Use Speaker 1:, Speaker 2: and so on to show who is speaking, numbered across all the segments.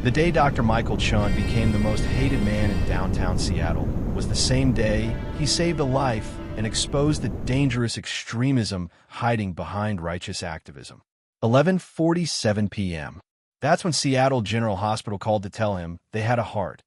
Speaker 1: The day Dr. Michael Chen became the most hated man in downtown Seattle was the same day he saved a life and exposed the dangerous extremism hiding behind righteous activism. 11:47 p.m. That's when Seattle General Hospital called to tell him they had a heart,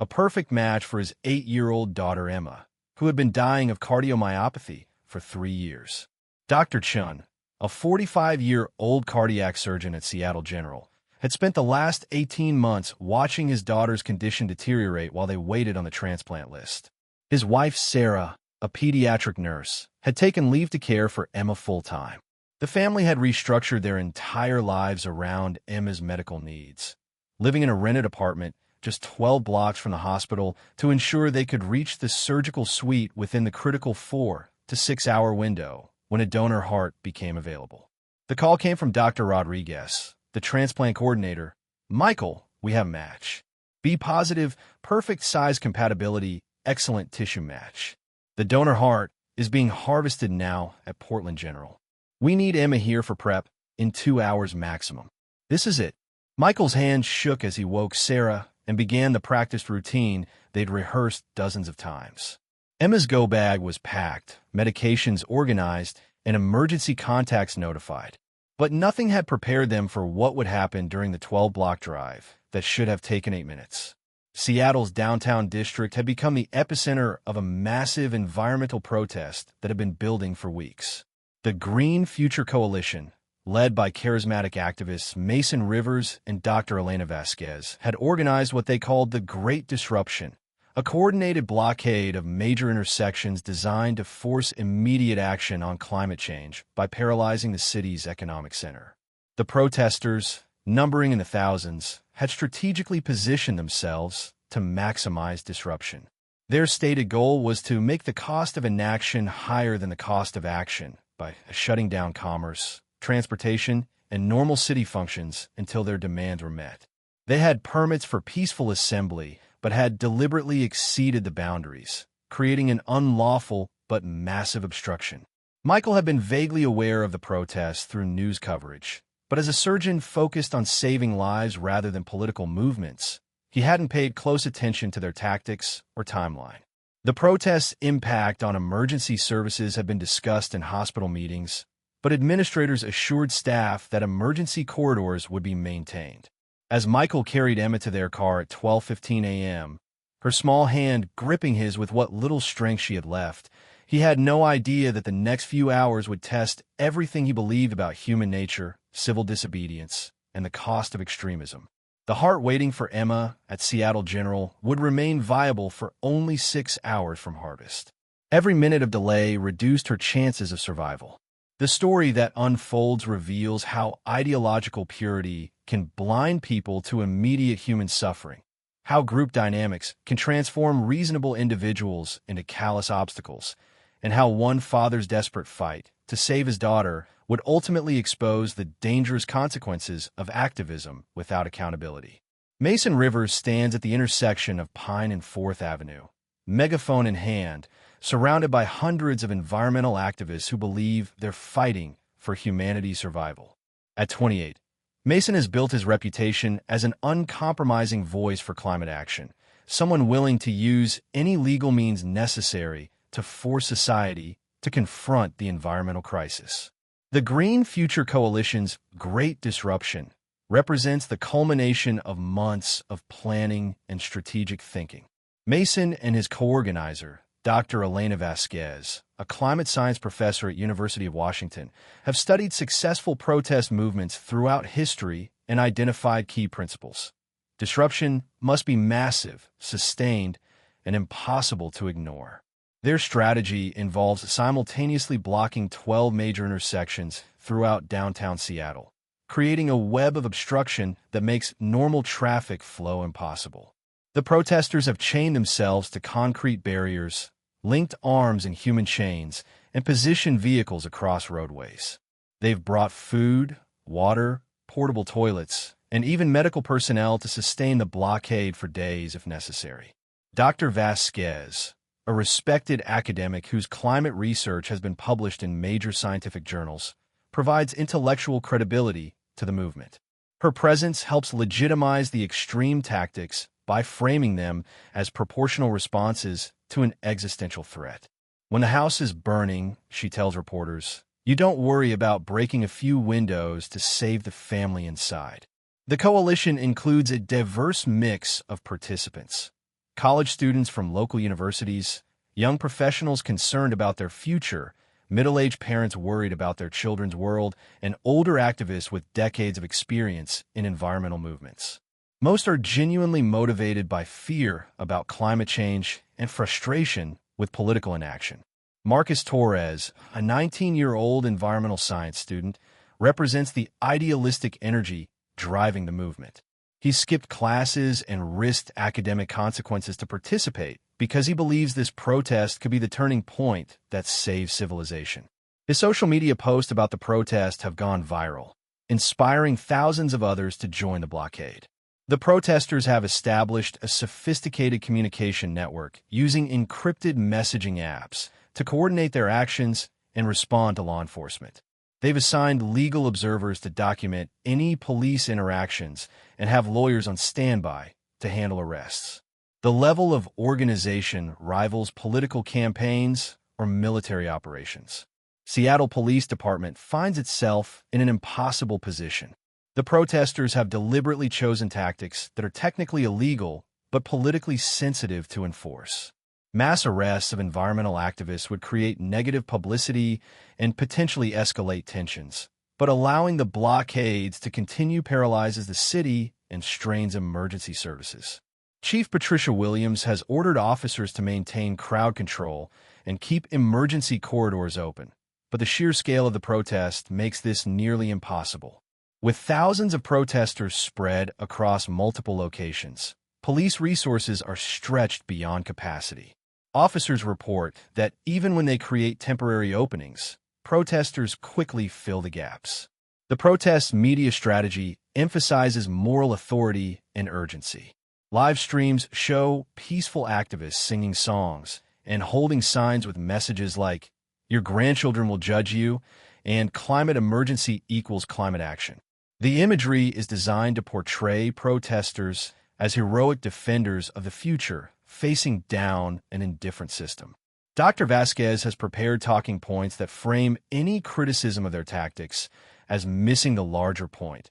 Speaker 1: a perfect match for his 8-year-old daughter Emma, who had been dying of cardiomyopathy for 3 years. Dr. Chen, a 45-year-old cardiac surgeon at Seattle General, had spent the last 18 months watching his daughter's condition deteriorate while they waited on the transplant list. His wife, Sarah, a pediatric nurse, had taken leave to care for Emma full-time. The family had restructured their entire lives around Emma's medical needs, living in a rented apartment just 12 blocks from the hospital to ensure they could reach the surgical suite within the critical 4 to 6 hour window when a donor heart became available. The call came from Dr. Rodriguez, the transplant coordinator. "Michael, we have a match. B positive, perfect size compatibility, excellent tissue match. The donor heart is being harvested now at Portland General. We need Emma here for prep in 2 hours maximum. This is it." Michael's hand shook as he woke Sarah and began the practiced routine they'd rehearsed dozens of times. Emma's go bag was packed, medications organized, and emergency contacts notified. But nothing had prepared them for what would happen during the 12-block drive that should have taken 8 minutes. Seattle's downtown district had become the epicenter of a massive environmental protest that had been building for weeks. The Green Future Coalition, led by charismatic activists Mason Rivers and Dr. Elena Vasquez, had organized what they called the Great Disruption, a coordinated blockade of major intersections designed to force immediate action on climate change by paralyzing the city's economic center. The protesters, numbering in the thousands, had strategically positioned themselves to maximize disruption. Their stated goal was to make the cost of inaction higher than the cost of action by shutting down commerce, transportation, and normal city functions until their demands were met. They had permits for peaceful assembly, but had deliberately exceeded the boundaries, creating an unlawful but massive obstruction. Michael had been vaguely aware of the protests through news coverage, but as a surgeon focused on saving lives rather than political movements, he hadn't paid close attention to their tactics or timeline. The protests' impact on emergency services had been discussed in hospital meetings, but administrators assured staff that emergency corridors would be maintained. As Michael carried Emma to their car at 12:15 a.m., her small hand gripping his with what little strength she had left, he had no idea that the next few hours would test everything he believed about human nature, civil disobedience, and the cost of extremism. The heart waiting for Emma at Seattle General would remain viable for only 6 hours from harvest. Every minute of delay reduced her chances of survival. The story that unfolds reveals how ideological purity can blind people to immediate human suffering, how group dynamics can transform reasonable individuals into callous obstacles, and how one father's desperate fight to save his daughter would ultimately expose the dangerous consequences of activism without accountability. Mason Rivers stands at the intersection of Pine and 4th Avenue, megaphone in hand, surrounded by hundreds of environmental activists who believe they're fighting for humanity's survival. At 28, Mason has built his reputation as an uncompromising voice for climate action, someone willing to use any legal means necessary to force society to confront the environmental crisis. The Green Future Coalition's Great Disruption represents the culmination of months of planning and strategic thinking. Mason and his co-organizer, Dr. Elena Vasquez, a climate science professor at University of Washington, have studied successful protest movements throughout history and identified key principles. Disruption must be massive, sustained, and impossible to ignore. Their strategy involves simultaneously blocking 12 major intersections throughout downtown Seattle, creating a web of obstruction that makes normal traffic flow impossible. The protesters have chained themselves to concrete barriers, linked arms in human chains, and positioned vehicles across roadways. They've brought food, water, portable toilets, and even medical personnel to sustain the blockade for days if necessary. Dr. Vasquez, a respected academic whose climate research has been published in major scientific journals, provides intellectual credibility to the movement. Her presence helps legitimize the extreme tactics by framing them as proportional responses to an existential threat. When the house is burning, she tells reporters, you don't worry about breaking a few windows to save the family inside. The coalition includes a diverse mix of participants: college students from local universities, young professionals concerned about their future, middle-aged parents worried about their children's world, and older activists with decades of experience in environmental movements. Most are genuinely motivated by fear about climate change and frustration with political inaction. Marcus Torres, a 19-year-old environmental science student, represents the idealistic energy driving the movement. He skipped classes and risked academic consequences to participate because he believes this protest could be the turning point that saves civilization. His social media posts about the protest have gone viral, inspiring thousands of others to join the blockade. The protesters have established a sophisticated communication network using encrypted messaging apps to coordinate their actions and respond to law enforcement. They've assigned legal observers to document any police interactions and have lawyers on standby to handle arrests. The level of organization rivals political campaigns or military operations. Seattle Police Department finds itself in an impossible position. The protesters have deliberately chosen tactics that are technically illegal but politically sensitive to enforce. Mass arrests of environmental activists would create negative publicity and potentially escalate tensions, but allowing the blockades to continue paralyzes the city and strains emergency services. Chief Patricia Williams has ordered officers to maintain crowd control and keep emergency corridors open, but the sheer scale of the protest makes this nearly impossible. With thousands of protesters spread across multiple locations, police resources are stretched beyond capacity. Officers report that even when they create temporary openings, protesters quickly fill the gaps. The protest media strategy emphasizes moral authority and urgency. Live streams show peaceful activists singing songs and holding signs with messages like, "Your grandchildren will judge you," and "Climate emergency equals climate action." The imagery is designed to portray protesters as heroic defenders of the future, facing down an indifferent system. Dr. Vasquez has prepared talking points that frame any criticism of their tactics as missing the larger point.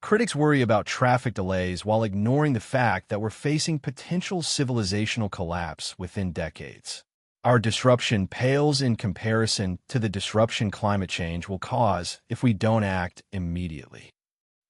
Speaker 1: Critics worry about traffic delays while ignoring the fact that we're facing potential civilizational collapse within decades. Our disruption pales in comparison to the disruption climate change will cause if we don't act immediately.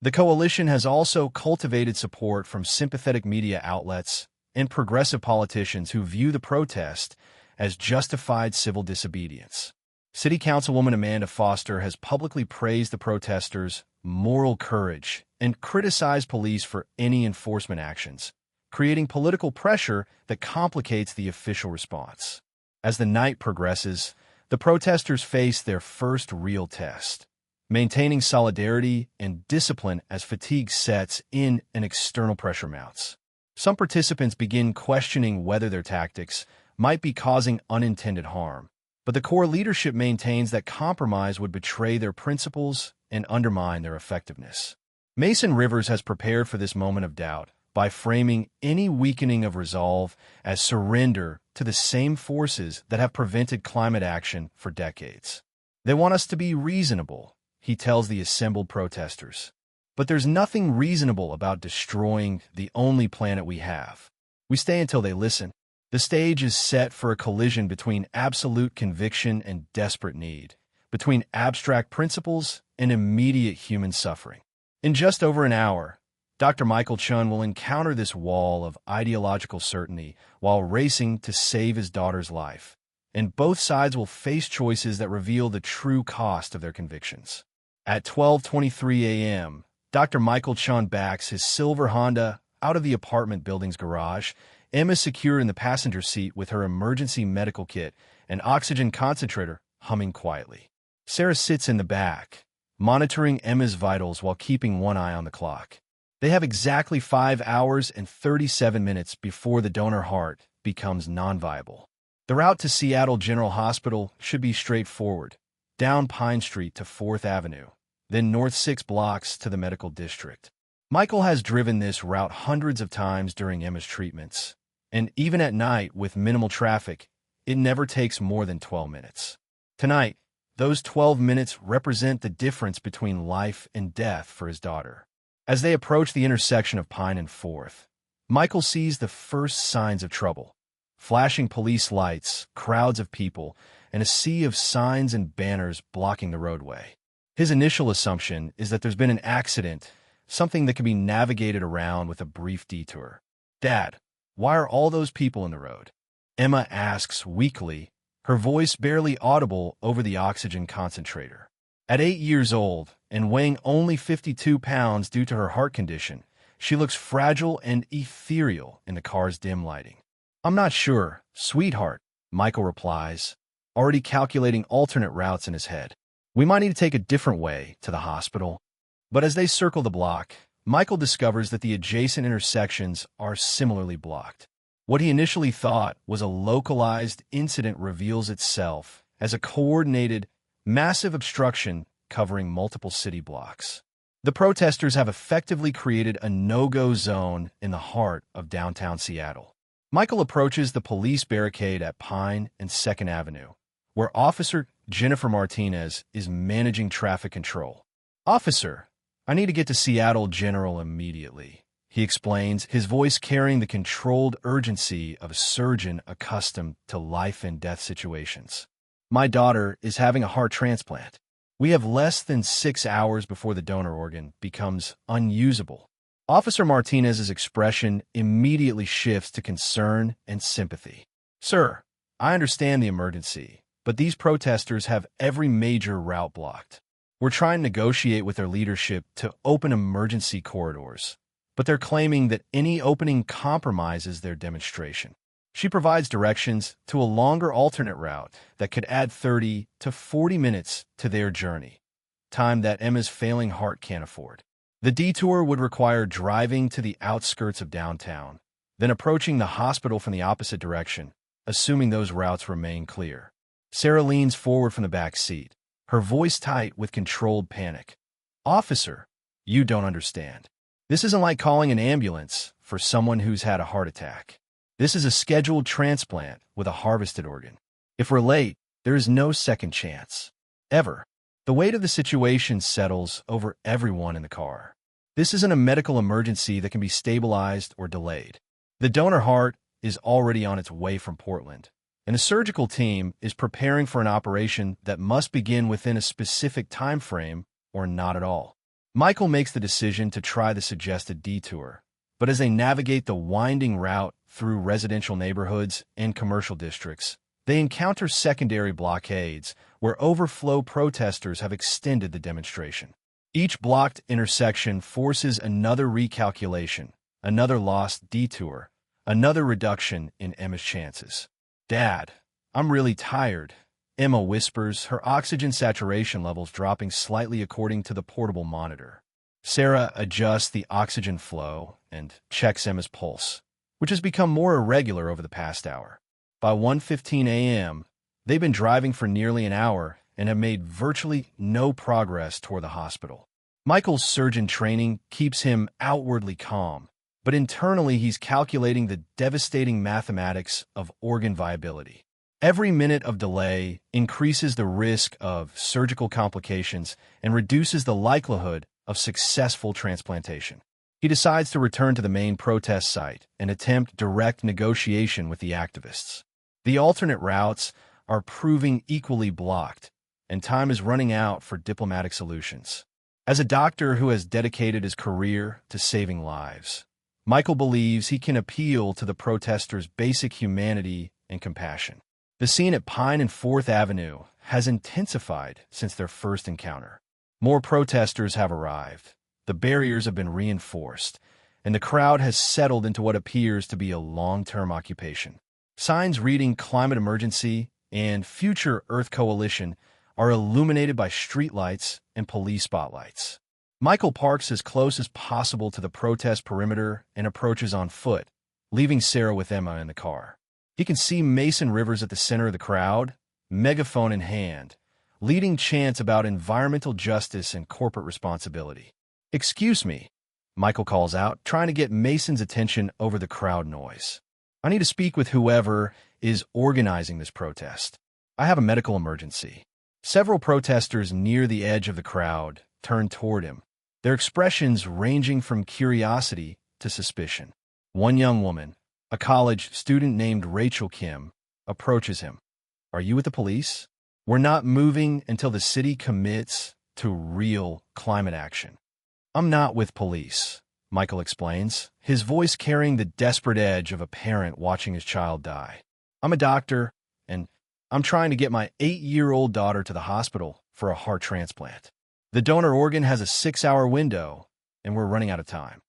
Speaker 1: The coalition has also cultivated support from sympathetic media outlets and progressive politicians who view the protest as justified civil disobedience. City Councilwoman Amanda Foster has publicly praised the protesters' moral courage and criticized police for any enforcement actions, creating political pressure that complicates the official response. As the night progresses, the protesters face their first real test: maintaining solidarity and discipline as fatigue sets in and external pressure mounts. Some participants begin questioning whether their tactics might be causing unintended harm, but the core leadership maintains that compromise would betray their principles and undermine their effectiveness. Mason Rivers has prepared for this moment of doubt by framing any weakening of resolve as surrender to the same forces that have prevented climate action for decades. They want us to be reasonable, he tells the assembled protesters. But there's nothing reasonable about destroying the only planet we have. We stay until they listen. The stage is set for a collision between absolute conviction and desperate need, between abstract principles and immediate human suffering. In just over an hour, Dr. Michael Chen will encounter this wall of ideological certainty while racing to save his daughter's life, and both sides will face choices that reveal the true cost of their convictions. At 12:23 a.m., Dr. Michael Chen backs his silver Honda out of the apartment building's garage. Emma is secure in the passenger seat with her emergency medical kit and oxygen concentrator humming quietly. Sarah sits in the back, monitoring Emma's vitals while keeping one eye on the clock. They have exactly 5 hours and 37 minutes before the donor heart becomes non-viable. The route to Seattle General Hospital should be straightforward: down Pine Street to 4th Avenue, then north 6 blocks to the medical district. Michael has driven this route hundreds of times during Emma's treatments, and even at night with minimal traffic, it never takes more than 12 minutes. Tonight, those 12 minutes represent the difference between life and death for his daughter. As they approach the intersection of Pine and 4th, Michael sees the first signs of trouble. Flashing police lights, crowds of people, and a sea of signs and banners blocking the roadway. His initial assumption is that there's been an accident, something that can be navigated around with a brief detour. "Dad, why are all those people in the road?" Emma asks weakly, her voice barely audible over the oxygen concentrator. At 8 years old and weighing only 52 pounds due to her heart condition, she looks fragile and ethereal in the car's dim lighting. "I'm not sure, sweetheart," Michael replies, already calculating alternate routes in his head. "We might need to take a different way to the hospital." But as they circle the block, Michael discovers that the adjacent intersections are similarly blocked. What he initially thought was a localized incident reveals itself as a coordinated, massive obstruction covering multiple city blocks. The protesters have effectively created a no-go zone in the heart of downtown Seattle. Michael approaches the police barricade at Pine and 2nd Avenue, where Officer Jennifer Martinez is managing traffic control. "Officer, I need to get to Seattle General immediately," he explains, his voice carrying the controlled urgency of a surgeon accustomed to life-and-death situations. "My daughter is having a heart transplant. We have less than 6 hours before the donor organ becomes unusable." Officer Martinez's expression immediately shifts to concern and sympathy. "Sir, I understand the emergency, but these protesters have every major route blocked. We're trying to negotiate with their leadership to open emergency corridors, but they're claiming that any opening compromises their demonstration." She provides directions to a longer alternate route that could add 30 to 40 minutes to their journey, time that Emma's failing heart can't afford. The detour would require driving to the outskirts of downtown, then approaching the hospital from the opposite direction, assuming those routes remain clear. Sarah leans forward from the back seat, her voice tight with controlled panic. "Officer, you don't understand. This isn't like calling an ambulance for someone who's had a heart attack. This is a scheduled transplant with a harvested organ. If we're late, there is no second chance. Ever." The weight of the situation settles over everyone in the car. This isn't a medical emergency that can be stabilized or delayed. The donor heart is already on its way from Portland, and a surgical team is preparing for an operation that must begin within a specific time frame or not at all. Michael makes the decision to try the suggested detour, but as they navigate the winding route through residential neighborhoods and commercial districts, they encounter secondary blockades where overflow protesters have extended the demonstration. Each blocked intersection forces another recalculation, another lost detour, another reduction in Emma's chances. "Dad, I'm really tired," Emma whispers, her oxygen saturation levels dropping slightly according to the portable monitor. Sarah adjusts the oxygen flow and checks Emma's pulse, which has become more irregular over the past hour. By 1:15 a.m., they've been driving for nearly an hour and have made virtually no progress toward the hospital. Michael's surgeon training keeps him outwardly calm, but internally he's calculating the devastating mathematics of organ viability. Every minute of delay increases the risk of surgical complications and reduces the likelihood of successful transplantation. He decides to return to the main protest site and attempt direct negotiation with the activists. The alternate routes are proving equally blocked, and time is running out for diplomatic solutions. As a doctor who has dedicated his career to saving lives, Michael believes he can appeal to the protesters' basic humanity and compassion. The scene at Pine and 4th Avenue has intensified since their first encounter. More protesters have arrived, the barriers have been reinforced, and the crowd has settled into what appears to be a long-term occupation. Signs reading climate emergency and future Earth coalition are illuminated by streetlights and police spotlights. Michael parks as close as possible to the protest perimeter and approaches on foot, leaving Sarah with Emma in the car. He can see Mason Rivers at the center of the crowd, megaphone in hand, leading chants about environmental justice and corporate responsibility. "Excuse me," Michael calls out, trying to get Mason's attention over the crowd noise. I need to speak with whoever is organizing this protest. I have a medical emergency. Several protesters near the edge of the crowd turn toward him, their expressions ranging from curiosity to suspicion. One young woman, a college student named Rachel Kim, approaches him. Are you with the police? We're not moving until the city commits to real climate action. I'm not with police, Michael explains, his voice carrying the desperate edge of a parent watching his child die. I'm a doctor, and I'm trying to get my 8-year-old daughter to the hospital for a heart transplant. The donor organ has a 6-hour window, and we're running out of time.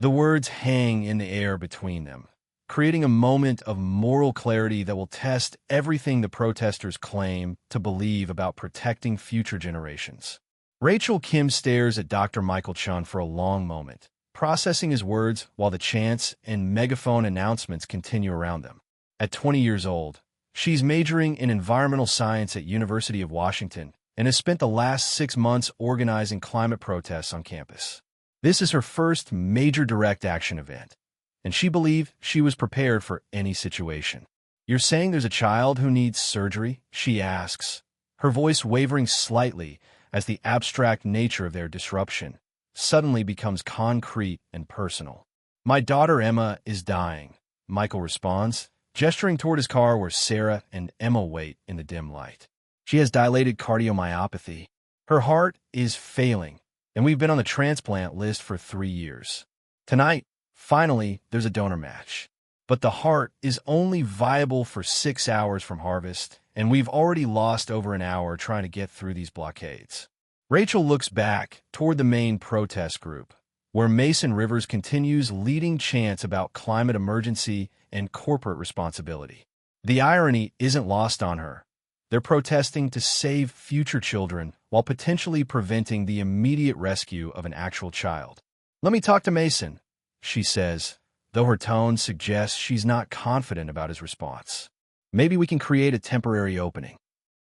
Speaker 1: The words hang in the air between them, creating a moment of moral clarity that will test everything the protesters claim to believe about protecting future generations. Rachel Kim stares at Dr. Michael Chen for a long moment, processing his words while the chants and megaphone announcements continue around them. At 20 years old, she's majoring in environmental science at University of Washington and has spent the last 6 months organizing climate protests on campus. This is her first major direct action event, and she believed she was prepared for any situation. You're saying there's a child who needs surgery? She asks, her voice wavering slightly as the abstract nature of their disruption suddenly becomes concrete and personal. My daughter Emma is dying, Michael responds, gesturing toward his car where Sarah and Emma wait in the dim light. She has dilated cardiomyopathy. Her heart is failing, and we've been on the transplant list for 3 years. Tonight, finally, there's a donor match. But the heart is only viable for 6 hours from harvest, and we've already lost over an hour trying to get through these blockades. Rachel looks back toward the main protest group, where Mason Rivers continues leading chants about climate emergency and corporate responsibility. The irony isn't lost on her. They're protesting to save future children while potentially preventing the immediate rescue of an actual child. Let me talk to Mason, she says, though her tone suggests she's not confident about his response. Maybe we can create a temporary opening.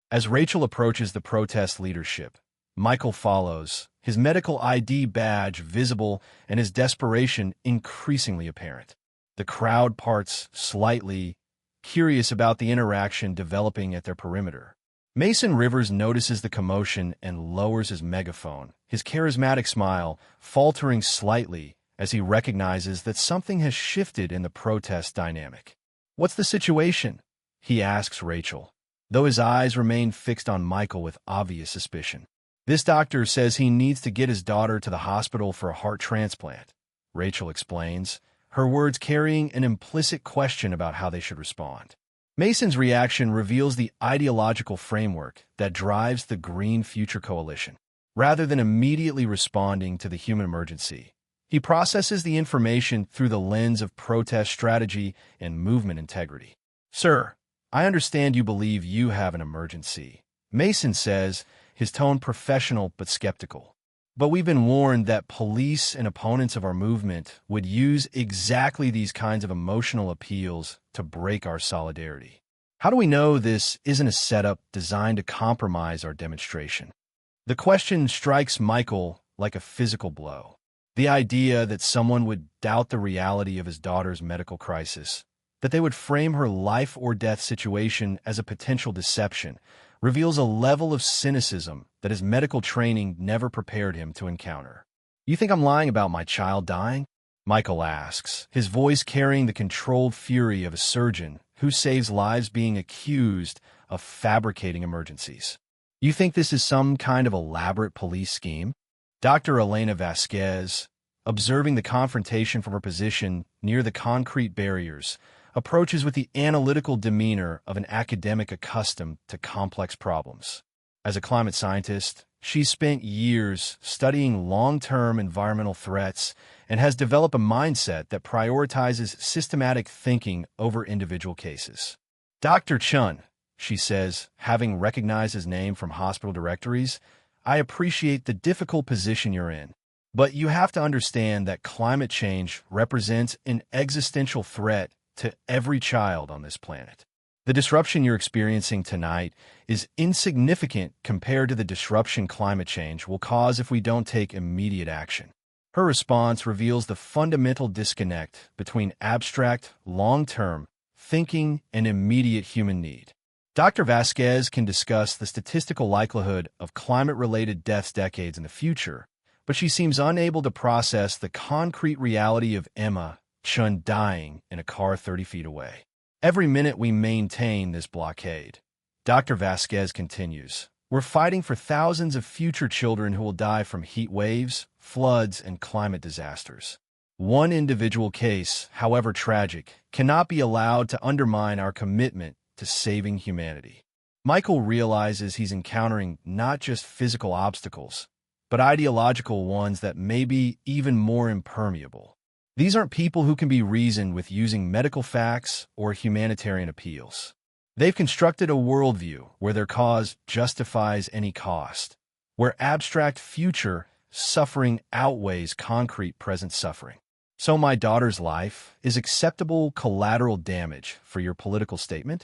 Speaker 1: As Rachel approaches the protest leadership, Michael follows, his medical ID badge visible and his desperation increasingly apparent. The crowd parts slightly, curious about the interaction developing at their perimeter. Mason Rivers notices the commotion and lowers his megaphone, his charismatic smile faltering slightly as he recognizes that something has shifted in the protest dynamic. What's the situation? He asks Rachel, though his eyes remain fixed on Michael with obvious suspicion. This doctor says he needs to get his daughter to the hospital for a heart transplant, Rachel explains, her words carrying an implicit question about how they should respond. Mason's reaction reveals the ideological framework that drives the Green Future Coalition. Rather than immediately responding to the human emergency, he processes the information through the lens of protest strategy and movement integrity. Sir, I understand you believe you have an emergency, Mason says, his tone professional but skeptical. But we've been warned that police and opponents of our movement would use exactly these kinds of emotional appeals to break our solidarity. How do we know this isn't a setup designed to compromise our demonstration? The question strikes Michael like a physical blow. The idea that someone would doubt the reality of his daughter's medical crisis, that they would frame her life or death situation as a potential deception, reveals a level of cynicism that his medical training never prepared him to encounter. You think I'm lying about my child dying? Michael asks, his voice carrying the controlled fury of a surgeon who saves lives being accused of fabricating emergencies. You think this is some kind of elaborate police scheme? Dr. Elena Vasquez, observing the confrontation from her position near the concrete barriers, approaches with the analytical demeanor of an academic accustomed to complex problems. As a climate scientist, she's spent years studying long-term environmental threats and has developed a mindset that prioritizes systematic thinking over individual cases. Dr. Chen, she says, having recognized his name from hospital directories, I appreciate the difficult position you're in, but you have to understand that climate change represents an existential threat to every child on this planet. The disruption you're experiencing tonight is insignificant compared to the disruption climate change will cause if we don't take immediate action. Her response reveals the fundamental disconnect between abstract, long-term thinking and immediate human need. Dr. Vasquez can discuss the statistical likelihood of climate-related deaths decades in the future, but she seems unable to process the concrete reality of Emma Chun dying in a car 30 feet away. Every minute we maintain this blockade, Dr. Vasquez continues, we're fighting for thousands of future children who will die from heat waves, floods, and climate disasters. One individual case, however tragic, cannot be allowed to undermine our commitment to saving humanity. Michael realizes he's encountering not just physical obstacles, but ideological ones that may be even more impermeable. These aren't people who can be reasoned with using medical facts or humanitarian appeals. They've constructed a worldview where their cause justifies any cost, where abstract future suffering outweighs concrete present suffering. So my daughter's life is acceptable collateral damage for your political statement?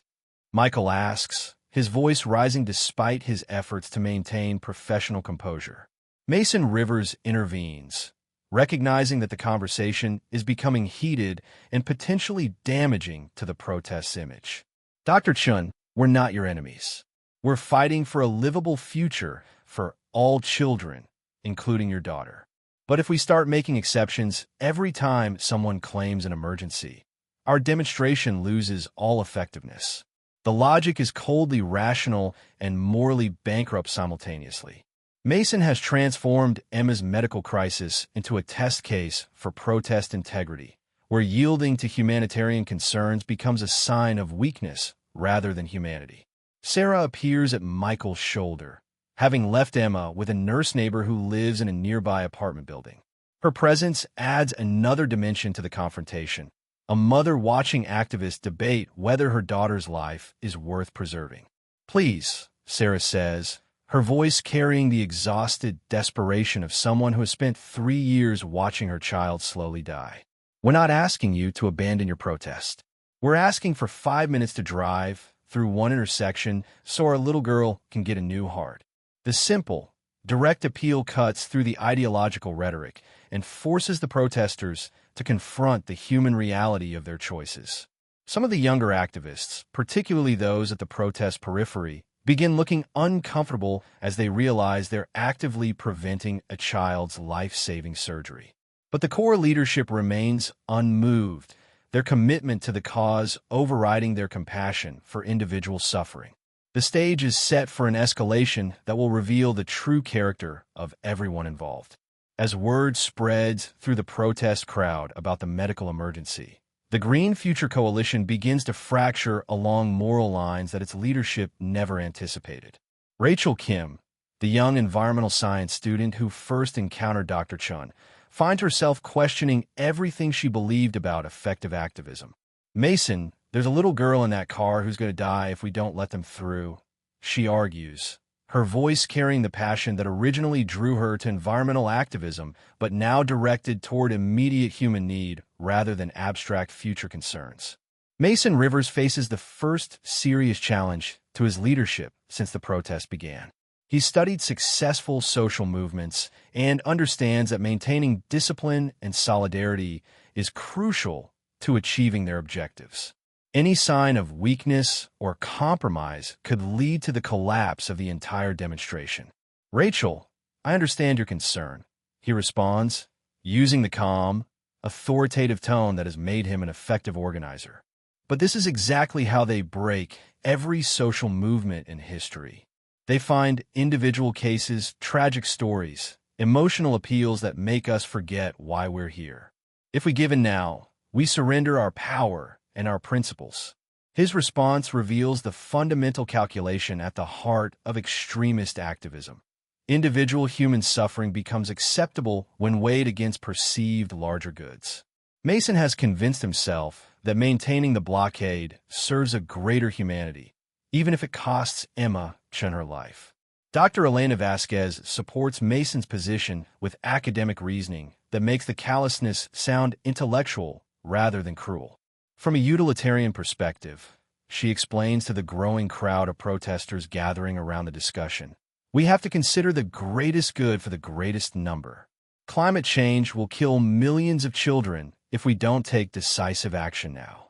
Speaker 1: Michael asks, his voice rising despite his efforts to maintain professional composure. Mason Rivers intervenes, recognizing that the conversation is becoming heated and potentially damaging to the protest's image. Dr. Chen, we're not your enemies. We're fighting for a livable future for all children, including your daughter. But if we start making exceptions every time someone claims an emergency, our demonstration loses all effectiveness. The logic is coldly rational and morally bankrupt simultaneously. Mason has transformed Emma's medical crisis into a test case for protest integrity, where yielding to humanitarian concerns becomes a sign of weakness rather than humanity. Sarah appears at Michael's shoulder, having left Emma with a nurse neighbor who lives in a nearby apartment building. Her presence adds another dimension to the confrontation, a mother watching activists debate whether her daughter's life is worth preserving. Please, Sarah says, her voice carrying the exhausted desperation of someone who has spent 3 years watching her child slowly die. We're not asking you to abandon your protest. We're asking for 5 minutes to drive through one intersection so our little girl can get a new heart. The simple, direct appeal cuts through the ideological rhetoric and forces the protesters to confront the human reality of their choices. Some of the younger activists, particularly those at the protest periphery, begin looking uncomfortable as they realize they're actively preventing a child's life-saving surgery. But the core leadership remains unmoved, their commitment to the cause overriding their compassion for individual suffering. The stage is set for an escalation that will reveal the true character of everyone involved. As word spreads through the protest crowd about the medical emergency, the Green Future Coalition begins to fracture along moral lines that its leadership never anticipated. Rachel Kim, the young environmental science student who first encountered Dr. Chen, finds herself questioning everything she believed about effective activism. Mason, there's a little girl in that car who's going to die if we don't let them through, she argues, her voice carrying the passion that originally drew her to environmental activism, but now directed toward immediate human need rather than abstract future concerns. Mason Rivers faces the first serious challenge to his leadership since the protest began. He's studied successful social movements and understands that maintaining discipline and solidarity is crucial to achieving their objectives. Any sign of weakness or compromise could lead to the collapse of the entire demonstration. Rachel, I understand your concern, he responds, using the calm, authoritative tone that has made him an effective organizer. But this is exactly how they break every social movement in history. They find individual cases, tragic stories, emotional appeals that make us forget why we're here. If we give in now, we surrender our power and our principles. His response reveals the fundamental calculation at the heart of extremist activism. Individual human suffering becomes acceptable when weighed against perceived larger goods. Mason has convinced himself that maintaining the blockade serves a greater humanity, even if it costs Emma Chen her life. Dr. Elena Vasquez supports Mason's position with academic reasoning that makes the callousness sound intellectual rather than cruel. From a utilitarian perspective, she explains to the growing crowd of protesters gathering around the discussion, we have to consider the greatest good for the greatest number. Climate change will kill millions of children if we don't take decisive action now.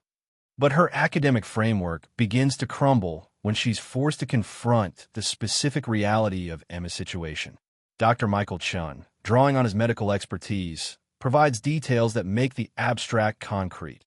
Speaker 1: But her academic framework begins to crumble when she's forced to confront the specific reality of Emma's situation. Dr. Michael Chen, drawing on his medical expertise, provides details that make the abstract concrete.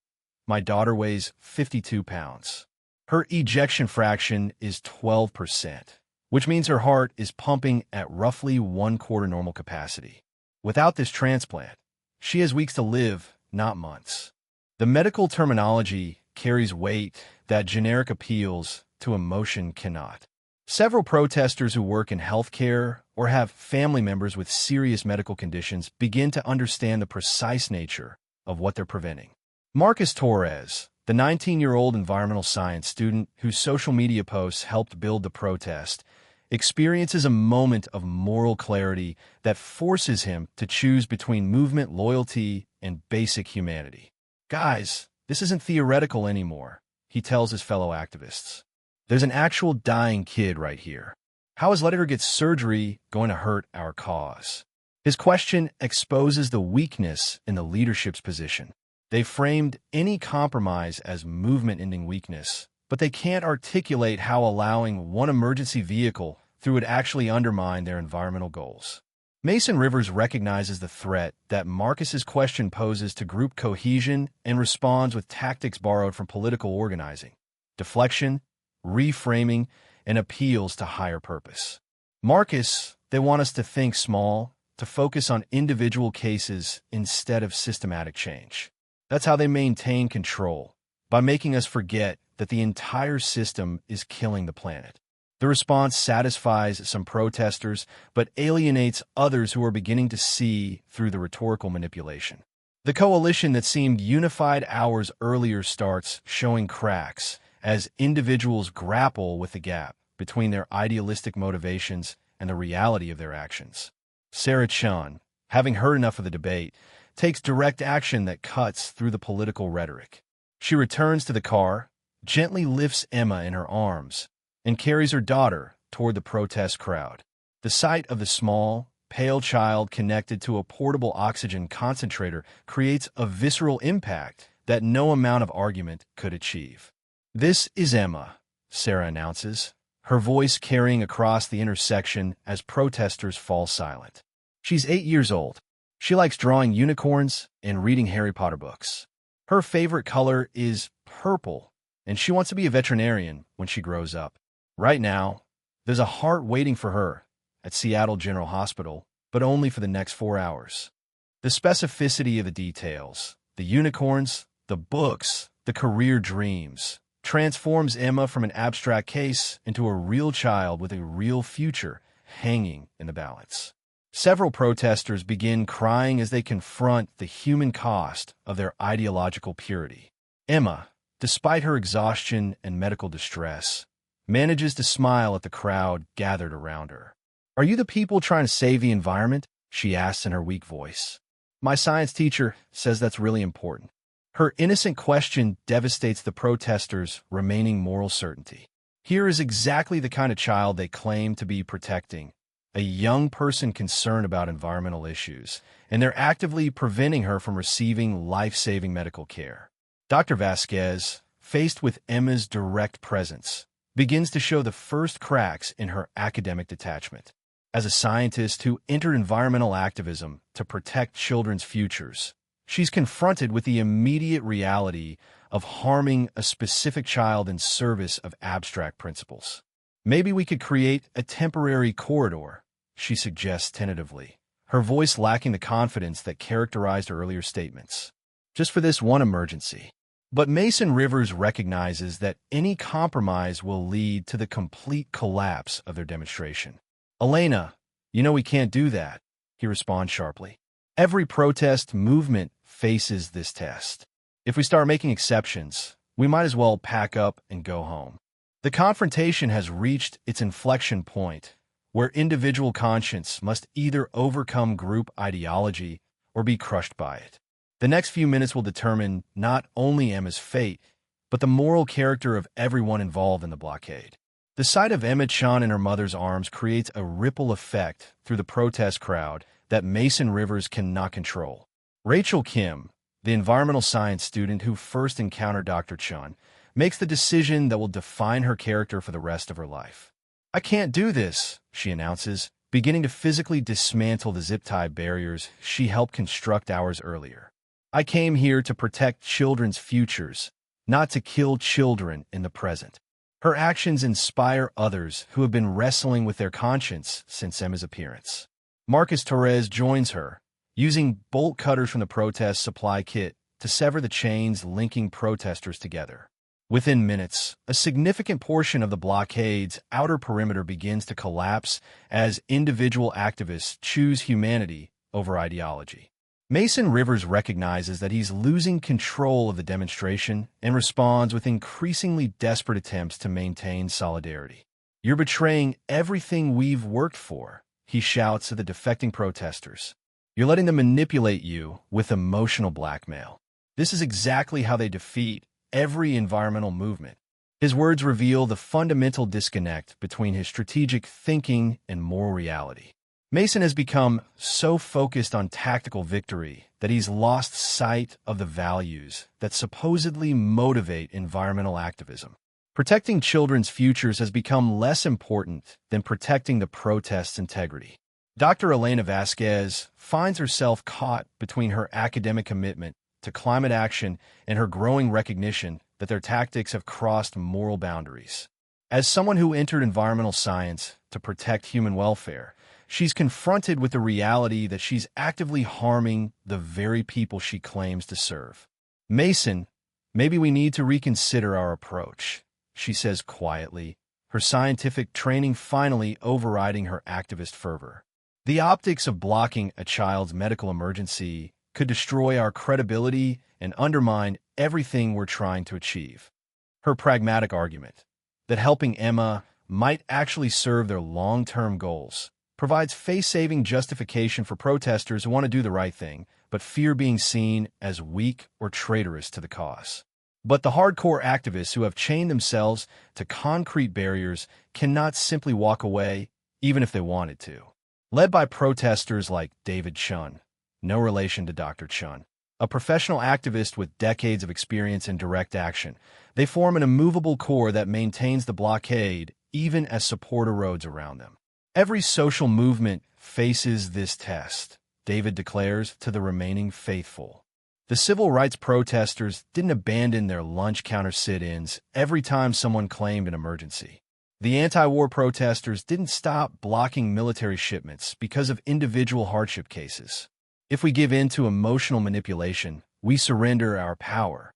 Speaker 1: My daughter weighs 52 pounds. Her ejection fraction is 12%, which means her heart is pumping at roughly 1/4 normal capacity. Without this transplant, she has weeks to live, not months. The medical terminology carries weight that generic appeals to emotion cannot. Several protesters who work in healthcare or have family members with serious medical conditions begin to understand the precise nature of what they're preventing. Marcus Torres, the 19-year-old environmental science student whose social media posts helped build the protest, experiences a moment of moral clarity that forces him to choose between movement loyalty and basic humanity. Guys, this isn't theoretical anymore, he tells his fellow activists. There's an actual dying kid right here. How is letting her get surgery going to hurt our cause? His question exposes the weakness in the leadership's position. They framed any compromise as movement-ending weakness, but they can't articulate how allowing one emergency vehicle through would actually undermine their environmental goals. Mason Rivers recognizes the threat that Marcus's question poses to group cohesion and responds with tactics borrowed from political organizing: deflection, reframing, and appeals to higher purpose. Marcus, they want us to think small, to focus on individual cases instead of systematic change. That's how they maintain control, by making us forget that the entire system is killing the planet. The response satisfies some protesters, but alienates others who are beginning to see through the rhetorical manipulation. The coalition that seemed unified hours earlier starts showing cracks as individuals grapple with the gap between their idealistic motivations and the reality of their actions. Sarah Chun, having heard enough of the debate, takes direct action that cuts through the political rhetoric. She returns to the car, gently lifts Emma in her arms, and carries her daughter toward the protest crowd. The sight of the small, pale child connected to a portable oxygen concentrator creates a visceral impact that no amount of argument could achieve. "This is Emma," Sarah announces, her voice carrying across the intersection as protesters fall silent. She's 8 years old. She likes drawing unicorns and reading Harry Potter books. Her favorite color is purple, and she wants to be a veterinarian when she grows up. Right now, there's a heart waiting for her at Seattle General Hospital, but only for the next 4 hours. The specificity of the details, the unicorns, the books, the career dreams, transforms Emma from an abstract case into a real child with a real future hanging in the balance. Several protesters begin crying as they confront the human cost of their ideological purity. Emma, despite her exhaustion and medical distress, manages to smile at the crowd gathered around her. "Are you the people trying to save the environment?" she asks in her weak voice. "My science teacher says that's really important." Her innocent question devastates the protesters' remaining moral certainty. Here is exactly the kind of child they claim to be protecting: a young person concerned about environmental issues, and they're actively preventing her from receiving life-saving medical care. Dr. Vasquez, faced with Emma's direct presence, begins to show the first cracks in her academic detachment. As a scientist who entered environmental activism to protect children's futures, she's confronted with the immediate reality of harming a specific child in service of abstract principles. "Maybe we could create a temporary corridor," she suggests tentatively, her voice lacking the confidence that characterized her earlier statements. "Just for this one emergency." But Mason Rivers recognizes that any compromise will lead to the complete collapse of their demonstration. "Elena, you know we can't do that," he responds sharply. "Every protest movement faces this test. If we start making exceptions, we might as well pack up and go home." The confrontation has reached its inflection point, where individual conscience must either overcome group ideology or be crushed by it. The next few minutes will determine not only Emma's fate, but the moral character of everyone involved in the blockade. The sight of Emma Chan in her mother's arms creates a ripple effect through the protest crowd that Mason Rivers cannot control. Rachel Kim, the environmental science student who first encountered Dr. Chen, makes the decision that will define her character for the rest of her life. "I can't do this," she announces, beginning to physically dismantle the zip-tie barriers she helped construct hours earlier. "I came here to protect children's futures, not to kill children in the present." Her actions inspire others who have been wrestling with their conscience since Emma's appearance. Marcus Torres joins her, using bolt cutters from the protest supply kit to sever the chains linking protesters together. Within minutes, a significant portion of the blockade's outer perimeter begins to collapse as individual activists choose humanity over ideology. Mason Rivers recognizes that he's losing control of the demonstration and responds with increasingly desperate attempts to maintain solidarity. "You're betraying everything we've worked for," he shouts at the defecting protesters. "You're letting them manipulate you with emotional blackmail. This is exactly how they defeat every environmental movement." His words reveal the fundamental disconnect between his strategic thinking and moral reality. Mason has become so focused on tactical victory that he's lost sight of the values that supposedly motivate environmental activism. Protecting children's futures has become less important than protecting the protest's integrity. Dr. Elena Vasquez finds herself caught between her academic commitment to climate action and her growing recognition that their tactics have crossed moral boundaries. As someone who entered environmental science to protect human welfare, she's confronted with the reality that she's actively harming the very people she claims to serve. "Mason, maybe we need to reconsider our approach," she says quietly, her scientific training finally overriding her activist fervor. "The optics of blocking a child's medical emergency could destroy our credibility and undermine everything we're trying to achieve." Her pragmatic argument, that helping Emma might actually serve their long-term goals, provides face-saving justification for protesters who want to do the right thing, but fear being seen as weak or traitorous to the cause. But the hardcore activists who have chained themselves to concrete barriers cannot simply walk away, even if they wanted to. Led by protesters like David Chen, no relation to Dr. Chen, a professional activist with decades of experience in direct action, they form an immovable core that maintains the blockade even as support erodes around them. "Every social movement faces this test," David declares to the remaining faithful. The civil rights protesters didn't abandon their lunch counter sit-ins every time someone claimed an emergency. The anti-war protesters didn't stop blocking military shipments because of individual hardship cases. "If we give in to emotional manipulation, we surrender our power."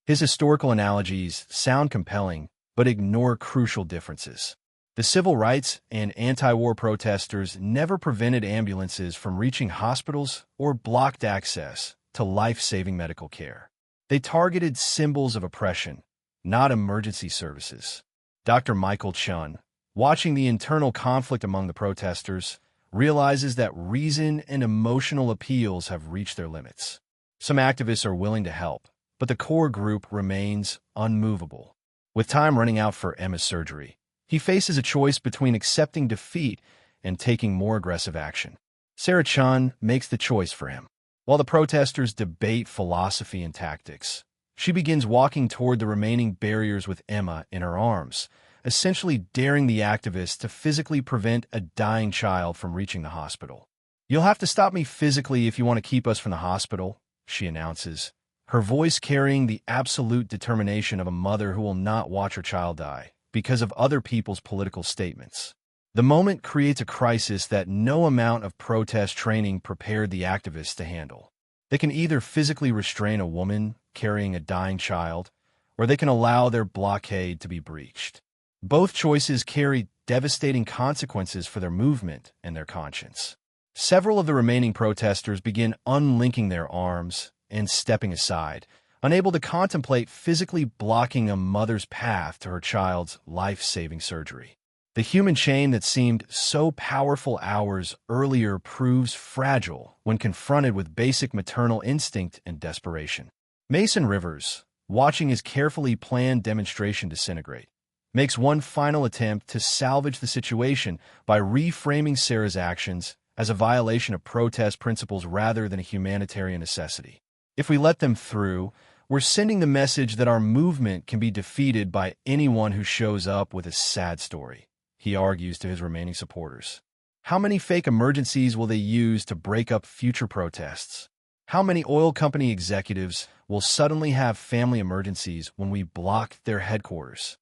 Speaker 1: His historical analogies sound compelling, but ignore crucial differences. The civil rights and anti-war protesters never prevented ambulances from reaching hospitals or blocked access to life-saving medical care. They targeted symbols of oppression, not emergency services. Dr. Michael Chen, watching the internal conflict among the protesters, realizes that reason and emotional appeals have reached their limits. Some activists are willing to help, but the core group remains unmovable. With time running out for Emma's surgery, he faces a choice between accepting defeat and taking more aggressive action. Sarah Chen makes the choice for him. While the protesters debate philosophy and tactics, she begins walking toward the remaining barriers with Emma in her arms, essentially daring the activists to physically prevent a dying child from reaching the hospital. "You'll have to stop me physically if you want to keep us from the hospital," she announces, her voice carrying the absolute determination of a mother who will not watch her child die because of other people's political statements. The moment creates a crisis that no amount of protest training prepared the activists to handle. They can either physically restrain a woman carrying a dying child, or they can allow their blockade to be breached. Both choices carry devastating consequences for their movement and their conscience. Several of the remaining protesters begin unlinking their arms and stepping aside, unable to contemplate physically blocking a mother's path to her child's life-saving surgery. The human chain that seemed so powerful hours earlier proves fragile when confronted with basic maternal instinct and desperation. Mason Rivers, watching his carefully planned demonstration disintegrate, makes one final attempt to salvage the situation by reframing Sarah's actions as a violation of protest principles rather than a humanitarian necessity. If we let them through, we're sending the message that our movement can be defeated by anyone who shows up with a sad story, he argues to his remaining supporters. How many fake emergencies will they use to break up future protests? How many oil company executives will suddenly have family emergencies when we block their headquarters?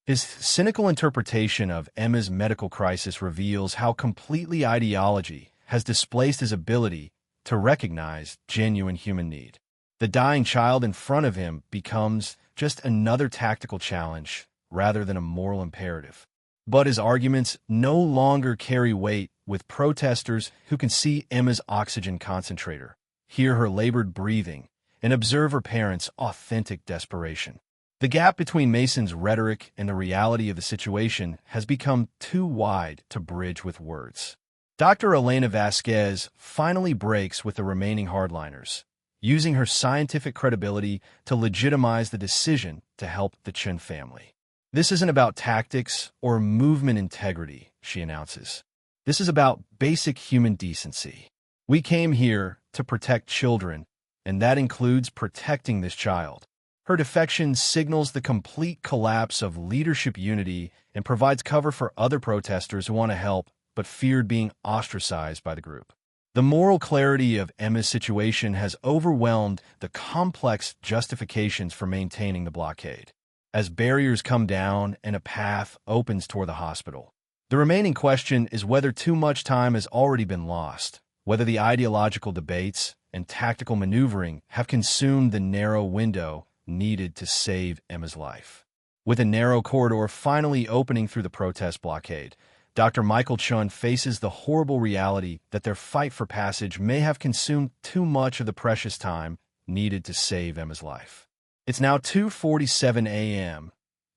Speaker 1: His cynical interpretation of Emma's medical crisis reveals how completely ideology has displaced his ability to recognize genuine human need. The dying child in front of him becomes just another tactical challenge rather than a moral imperative. But his arguments no longer carry weight with protesters who can see Emma's oxygen concentrator, hear her labored breathing, and observe her parents' authentic desperation. The gap between Mason's rhetoric and the reality of the situation has become too wide to bridge with words. Dr. Elena Vasquez finally breaks with the remaining hardliners, using her scientific credibility to legitimize the decision to help the Chen family. This isn't about tactics or movement integrity, she announces. This is about basic human decency. We came here to protect children, and that includes protecting this child. Her defection signals the complete collapse of leadership unity and provides cover for other protesters who want to help but feared being ostracized by the group. The moral clarity of Emma's situation has overwhelmed the complex justifications for maintaining the blockade. As barriers come down and a path opens toward the hospital, the remaining question is whether too much time has already been lost, whether the ideological debates and tactical maneuvering have consumed the narrow window needed to save Emma's life. With a narrow corridor finally opening through the protest blockade, Dr. Michael Chen faces the horrible reality that their fight for passage may have consumed too much of the precious time needed to save Emma's life. It's now 2:47 a.m.,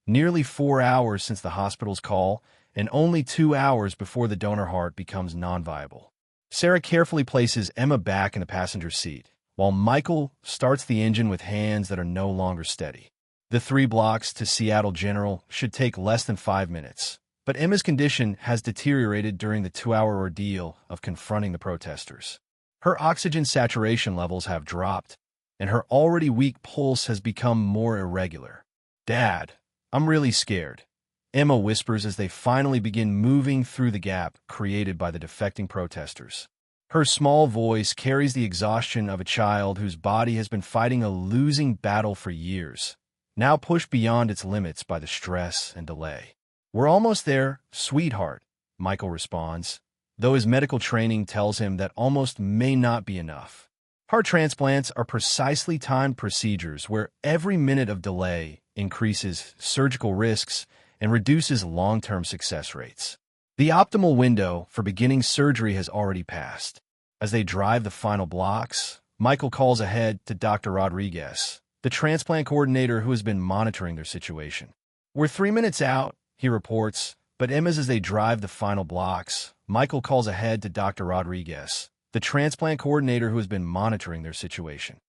Speaker 1: nearly 4 hours since the hospital's call, and only 2 hours before the donor heart becomes non-viable. Sarah carefully places Emma back in the passenger seat, while Michael starts the engine with hands that are no longer steady. The 3 blocks to Seattle General should take less than 5 minutes, but Emma's condition has deteriorated during the 2-hour ordeal of confronting the protesters. Her oxygen saturation levels have dropped, and her already weak pulse has become more irregular. "Dad, I'm really scared," Emma whispers as they finally begin moving through the gap created by the defecting protesters. Her small voice carries the exhaustion of a child whose body has been fighting a losing battle for years, now pushed beyond its limits by the stress and delay. "We're almost there, sweetheart," Michael responds, though his medical training tells him that almost may not be enough. Heart transplants are precisely timed procedures where every minute of delay increases surgical risks and reduces long-term success rates. The optimal window for beginning surgery has already passed. As they drive the final blocks, Michael calls ahead to Dr. Rodriguez, the transplant coordinator who has been monitoring their situation. "We're 3 minutes out," he reports, but as they drive the final blocks, Michael calls ahead to Dr. Rodriguez, the transplant coordinator who has been monitoring their situation.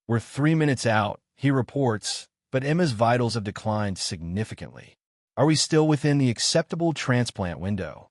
Speaker 1: "We're 3 minutes out," he reports, but Emma's vitals have declined significantly. "Are we still within the acceptable transplant window?"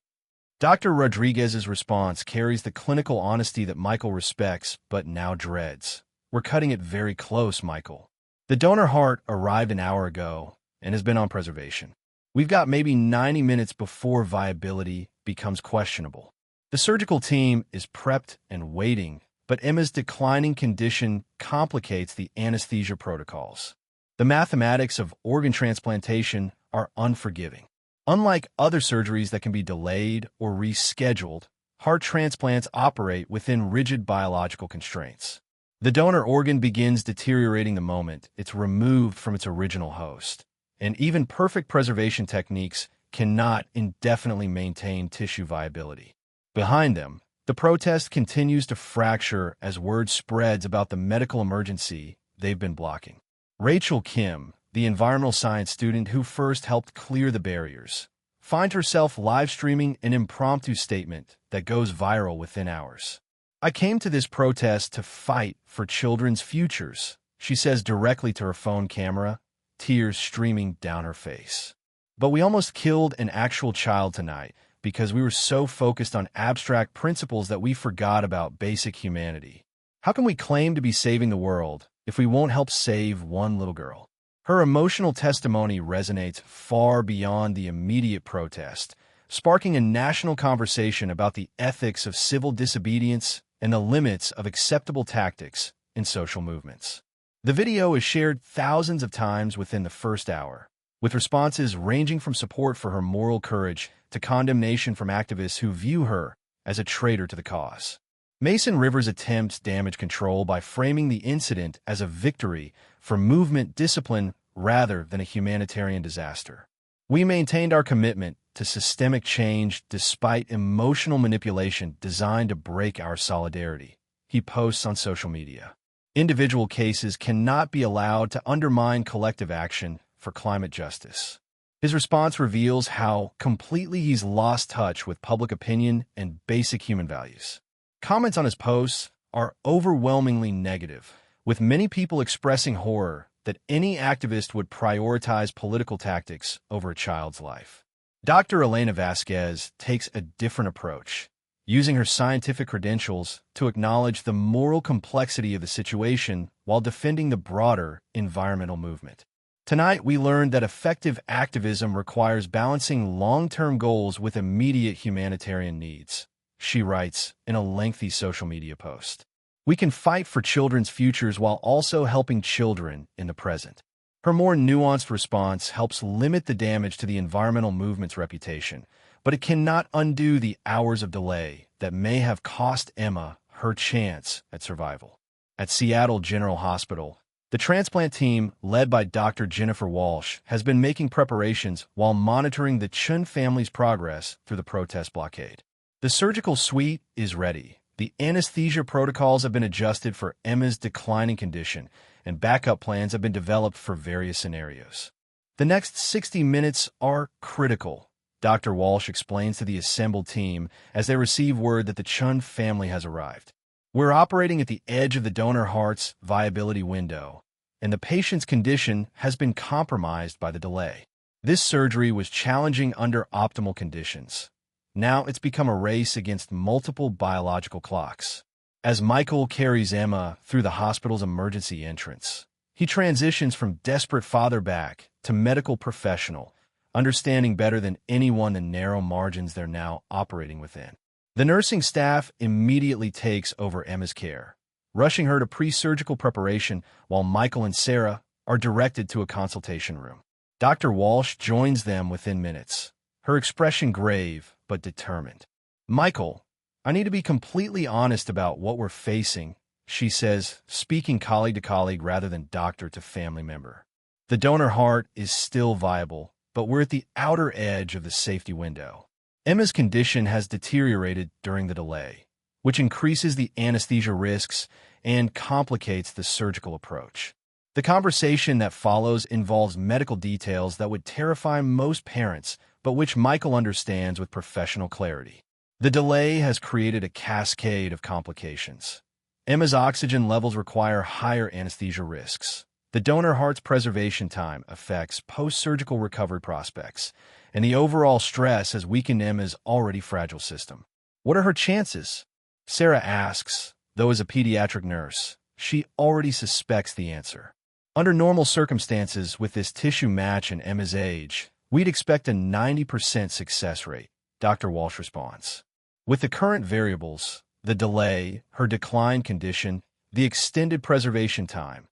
Speaker 1: Dr. Rodriguez's response carries the clinical honesty that Michael respects but now dreads. "We're cutting it very close, Michael. The donor heart arrived an hour ago and has been on preservation. We've got maybe 90 minutes before viability becomes questionable." The surgical team is prepped and waiting, but Emma's declining condition complicates the anesthesia protocols. The mathematics of organ transplantation are unforgiving. Unlike other surgeries that can be delayed or rescheduled, heart transplants operate within rigid biological constraints. The donor organ begins deteriorating the moment it's removed from its original host, and even perfect preservation techniques cannot indefinitely maintain tissue viability. Behind them, the protest continues to fracture as word spreads about the medical emergency they've been blocking. Rachel Kim, the environmental science student who first helped clear the barriers, finds herself live-streaming an impromptu statement that goes viral within hours. "I came to this protest to fight for children's futures," she says directly to her phone camera, tears streaming down her face. "But we almost killed an actual child tonight because we were so focused on abstract principles that we forgot about basic humanity. How can we claim to be saving the world if we won't help save one little girl? Her emotional testimony resonates far beyond the immediate protest, sparking a national conversation about the ethics of civil disobedience and the limits of acceptable tactics in social movements. The video is shared thousands of times within the first hour, with responses ranging from support for her moral courage to condemnation from activists who view her as a traitor to the cause. Mason Rivers attempts damage control by framing the incident as a victory for movement discipline rather than a humanitarian disaster. We maintained our commitment to systemic change despite emotional manipulation designed to break our solidarity, he posts on social media. Individual cases cannot be allowed to undermine collective action for climate justice. His response reveals how completely he's lost touch with public opinion and basic human values. Comments on his posts are overwhelmingly negative, with many people expressing horror that any activist would prioritize political tactics over a child's life. Dr. Elena Vasquez takes a different approach, using her scientific credentials to acknowledge the moral complexity of the situation while defending the broader environmental movement. Tonight, we learned that effective activism requires balancing long-term goals with immediate humanitarian needs, she writes in a lengthy social media post. We can fight for children's futures while also helping children in the present. Her more nuanced response helps limit the damage to the environmental movement's reputation, but it cannot undo the hours of delay that may have cost Emma her chance at survival. At Seattle General Hospital, the transplant team, led by Dr. Jennifer Walsh, has been making preparations while monitoring the Chen family's progress through the protest blockade. The surgical suite is ready. The anesthesia protocols have been adjusted for Emma's declining condition, and backup plans have been developed for various scenarios. The next 60 minutes are critical, Dr. Walsh explains to the assembled team as they receive word that the Chen family has arrived. We're operating at the edge of the donor heart's viability window, and the patient's condition has been compromised by the delay. This surgery was challenging under optimal conditions. Now it's become a race against multiple biological clocks. As Michael carries Emma through the hospital's emergency entrance, he transitions from desperate father back to medical professional, understanding better than anyone the narrow margins they're now operating within. The nursing staff immediately takes over Emma's care, rushing her to pre-surgical preparation while Michael and Sarah are directed to a consultation room. Dr. Walsh joins them within minutes, her expression grave but determined. Michael, I need to be completely honest about what we're facing, she says, speaking colleague to colleague rather than doctor to family member. The donor heart is still viable, but we're at the outer edge of the safety window. Emma's condition has deteriorated during the delay, which increases the anesthesia risks and complicates the surgical approach. The conversation that follows involves medical details that would terrify most parents, but which Michael understands with professional clarity. The delay has created a cascade of complications. Emma's oxygen levels require higher anesthesia risks. The donor heart's preservation time affects post-surgical recovery prospects, and the overall stress has weakened Emma's already fragile system. What are her chances? Sarah asks, though as a pediatric nurse, she already suspects the answer. Under normal circumstances with this tissue match and Emma's age, we'd expect a 90% success rate, Dr. Walsh responds. With the current variables, the delay, her decline condition, the extended preservation time,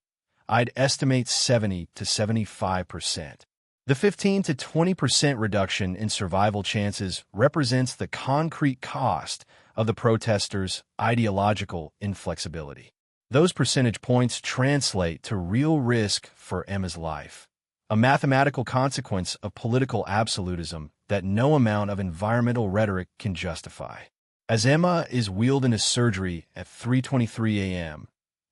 Speaker 1: I'd estimate 70 to 75%. The 15 to 20% reduction in survival chances represents the concrete cost of the protesters' ideological inflexibility. Those percentage points translate to real risk for Emma's life, a mathematical consequence of political absolutism that no amount of environmental rhetoric can justify. As Emma is wheeled into surgery at 3:23 a.m.,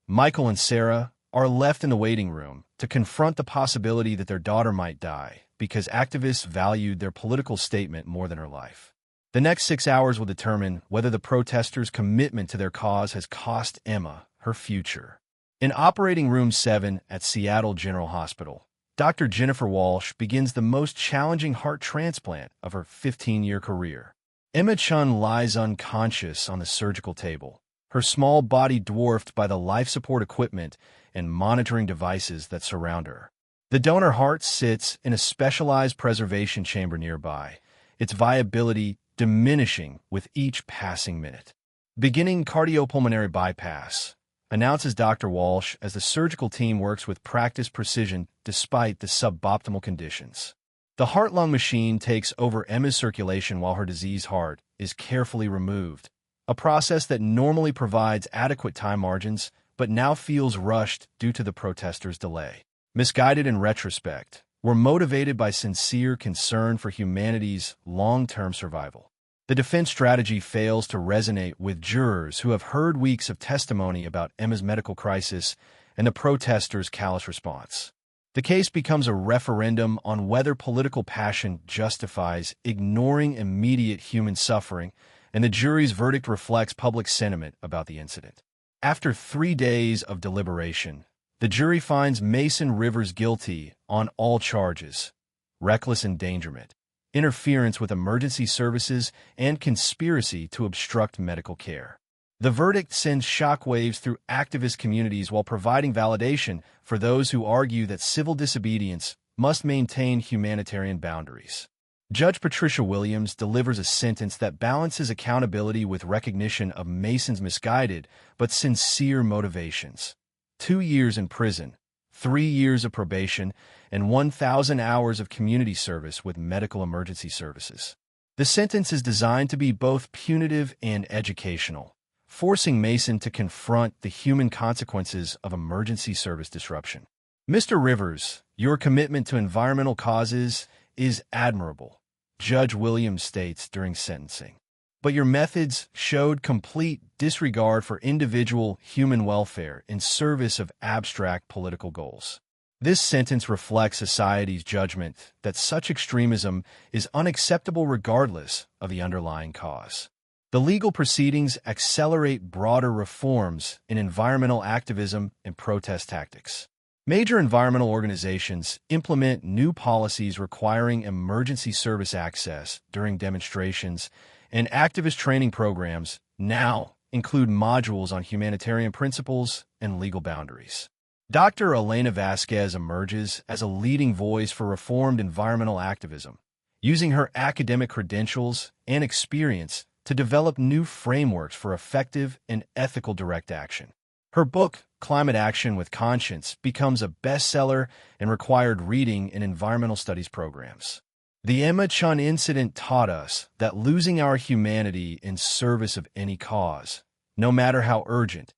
Speaker 1: Michael and Sarah are left in the waiting room to confront the possibility that their daughter might die because activists valued their political statement more than her life. The next 6 hours will determine whether the protesters' commitment to their cause has cost Emma her future. In Operating Room 7 at Seattle General Hospital, Dr. Jennifer Walsh begins the most challenging heart transplant of her 15-year career. Emma Chun lies unconscious on the surgical table, her small body dwarfed by the life support equipment and monitoring devices that surround her. The donor heart sits in a specialized preservation chamber nearby, its viability diminishing with each passing minute. Beginning cardiopulmonary bypass, announces Dr. Walsh as the surgical team works with practiced precision despite the suboptimal conditions. The heart-lung machine takes over Emma's circulation while her diseased heart is carefully removed, a process that normally provides adequate time margins but now feels rushed due to the protesters' delay. Misguided in retrospect, we're motivated by sincere concern for humanity's long-term survival. The defense strategy fails to resonate with jurors who have heard weeks of testimony about Emma's medical crisis and the protesters' callous response. The case becomes a referendum on whether political passion justifies ignoring immediate human suffering, and the jury's verdict reflects public sentiment about the incident. After 3 days of deliberation, the jury finds Mason Rivers guilty on all charges: reckless endangerment, interference with emergency services, and conspiracy to obstruct medical care. The verdict sends shockwaves through activist communities while providing validation for those who argue that civil disobedience must maintain humanitarian boundaries. Judge Patricia Williams delivers a sentence that balances accountability with recognition of Mason's misguided but sincere motivations. 2 years in prison, 3 years of probation, and 1,000 hours of community service with medical emergency services. The sentence is designed to be both punitive and educational, forcing Mason to confront the human consequences of emergency service disruption. Mr. Rivers, your commitment to environmental causes is admirable, Judge Williams states during sentencing. But your methods showed complete disregard for individual human welfare in service of abstract political goals. This sentence reflects society's judgment that such extremism is unacceptable regardless of the underlying cause. The legal proceedings accelerate broader reforms in environmental activism and protest tactics. Major environmental organizations implement new policies requiring emergency service access during demonstrations, and activist training programs now include modules on humanitarian principles and legal boundaries. Dr. Elena Vasquez emerges as a leading voice for reformed environmental activism, using her academic credentials and experience to develop new frameworks for effective and ethical direct action. Her book, Climate Action with Conscience, becomes a bestseller and required reading in environmental studies programs. The Emma Chun incident taught us that losing our humanity in service of any cause, no matter how urgent,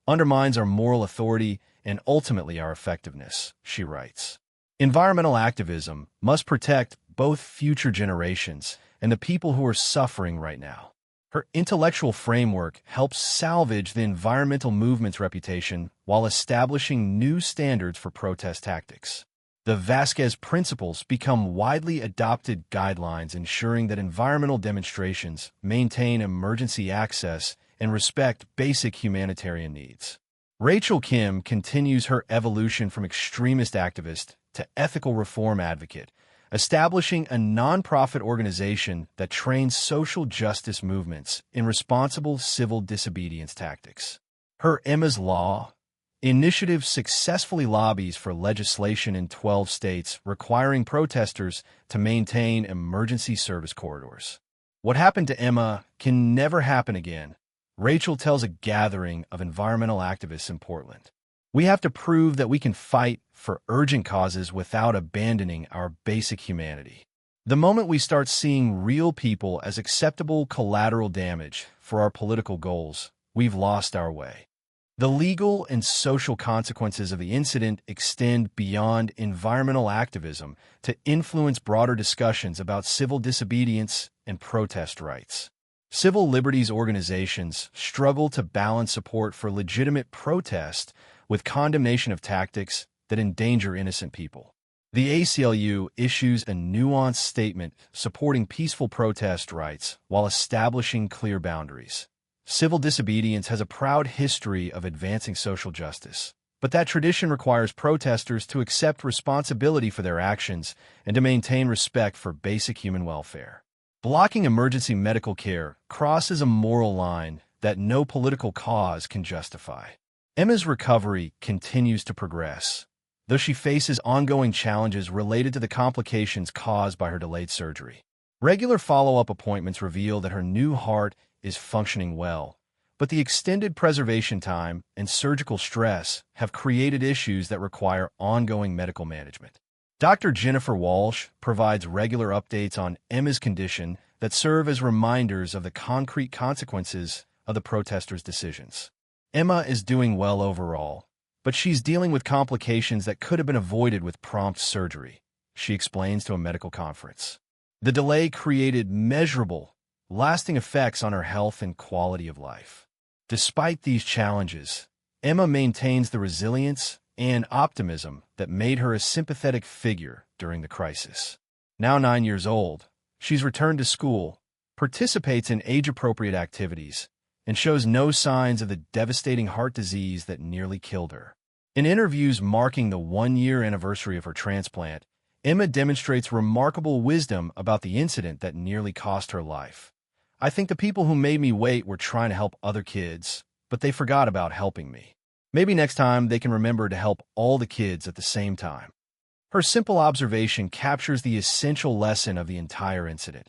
Speaker 1: undermines our moral authority and ultimately our effectiveness, she writes. Environmental activism must protect both future generations and the people who are suffering right now. Her intellectual framework helps salvage the environmental movement's reputation while establishing new standards for protest tactics. The Vasquez principles become widely adopted guidelines ensuring that environmental demonstrations maintain emergency access and respect basic humanitarian needs. Rachel Kim continues her evolution from extremist activist to ethical reform advocate, establishing a nonprofit organization that trains social justice movements in responsible civil disobedience tactics. Her Emma's Law initiative successfully lobbies for legislation in 12 states requiring protesters to maintain emergency service corridors. What happened to Emma can never happen again, Rachel tells a gathering of environmental activists in Portland. We have to prove that we can fight for urgent causes without abandoning our basic humanity. The moment we start seeing real people as acceptable collateral damage for our political goals, we've lost our way. The legal and social consequences of the incident extend beyond environmental activism to influence broader discussions about civil disobedience and protest rights. Civil liberties organizations struggle to balance support for legitimate protest with condemnation of tactics that endanger innocent people. The ACLU issues a nuanced statement supporting peaceful protest rights while establishing clear boundaries. Civil disobedience has a proud history of advancing social justice, but that tradition requires protesters to accept responsibility for their actions and to maintain respect for basic human welfare. Blocking emergency medical care crosses a moral line that no political cause can justify. Emma's recovery continues to progress, though she faces ongoing challenges related to the complications caused by her delayed surgery. Regular follow-up appointments reveal that her new heart is functioning well, but the extended preservation time and surgical stress have created issues that require ongoing medical management. Dr. Jennifer Walsh provides regular updates on Emma's condition that serve as reminders of the concrete consequences of the protesters' decisions. Emma is doing well overall, but she's dealing with complications that could have been avoided with prompt surgery, she explains to a medical conference. The delay created measurable, lasting effects on her health and quality of life. Despite these challenges, Emma maintains the resilience and optimism that made her a sympathetic figure during the crisis. Now 9 years old, she's returned to school, participates in age-appropriate activities, and shows no signs of the devastating heart disease that nearly killed her. In interviews marking the one-year anniversary of her transplant, Emma demonstrates remarkable wisdom about the incident that nearly cost her life. "I think the people who made me wait were trying to help other kids, but they forgot about helping me. Maybe next time they can remember to help all the kids at the same time." Her simple observation captures the essential lesson of the entire incident.